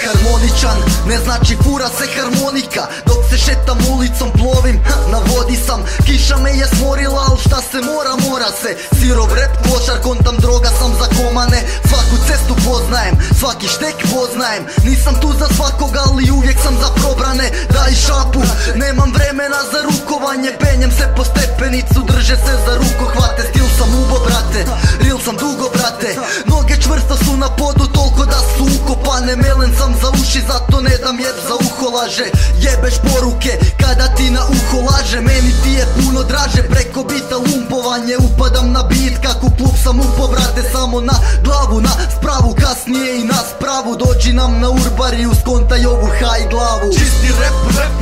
Harmoničan, ne znači fura se harmonika. Dok se šetam ulicom plovim, na vodi sam. Kiša me je smorila, al šta se mora se. Sirov rap, klošar, kontam droga sam za komane. Svaku cestu poznajem, svaki štek poznajem. Nisam tu za svakoga, ali uvijek sam za probrane. Daj šapu, nemam vremena za rukovanje. Penjem se po stepenicu, drže se za rukohvate. Stil sam ubo, brate, real sam dugo, brate. Noge čvrsto su na podu, toliko da su ukopane. Melen sam za uši, zato ne dam jeb za uho laže. Jebeš poruke kada ti na uho laže. Meni ti je puno draže, preko bita lumpovanje. Upadam na bit, kako klub sam upo, brate. Samo na glavu, na spravu, kasnije i na spravu. Dođi nam na urbariju, skontaj ovu haj glavu. Čisti rap,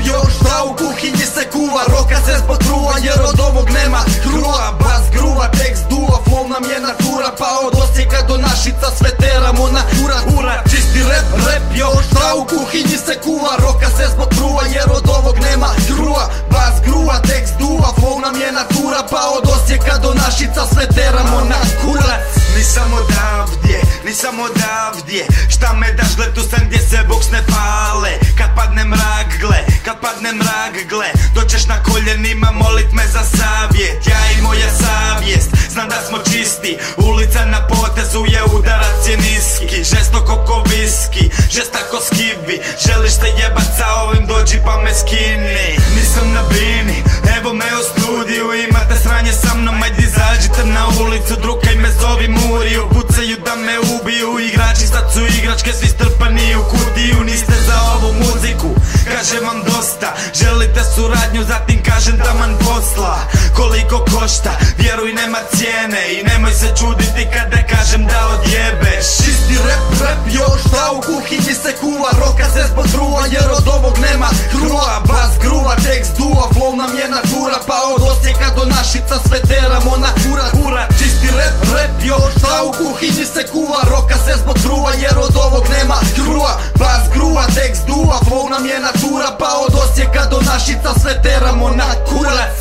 još da u kuhinji se kuva. Roka se zbog truva, jer od ovog nema krua. Bas gruva, tekst duva, flow nam je natura. Pa od Osijeka do Našica sve teramo na ura. Čisti rap, još da u kuhinji se kuva. Roka se zbog truva, jer od ovog nema krua. Bas gruva, tekst duva, flow nam je natura. Pa od Osijeka do Našica sve teramo na kurac. Nisam odavdje, šta me daš, gle tu sam gdje se boks ne pale. Kad padne mrak, gle, doćeš na koljenima molit me za savjet. Ja i moja savjest, znam da smo čisti. Ulica na potezu je, udarac je niski. Žestoko ko viski, žestako skibi. Želiš se jebat sa ovim, dođi pa me skini. Nisam na bini, evo me u studiju. Imate sranje sa mnom, ajde izađite na ulicu. Drukaj me, zovi Muriju, pucaju da me ubiju. Igrači sad su igračke, svi strpani u kutiju. Niste za ovu muziku, kažem vam dosta. Želite suradnju, zatim kažem taman posla. Koliko košta, vjeruj nema cijene. I nemoj se čuditi kada kažem da odjebeš. Čisti rap, još da u kuhinji se kuva. Roka se zbog truva, jer od ovog nema krua. Bas gruva, tekst duva, flow nam je natura. Pa od Osijeka do Našica sve teramo na kura. Čisti rap, još da u kuhinji se kuva. Roka se zbog truva, jer od ovog nema krua. Bas gruva, tekst duva, flow nam je natura. Pa od Osijeka do Našica sve teramo na kurac.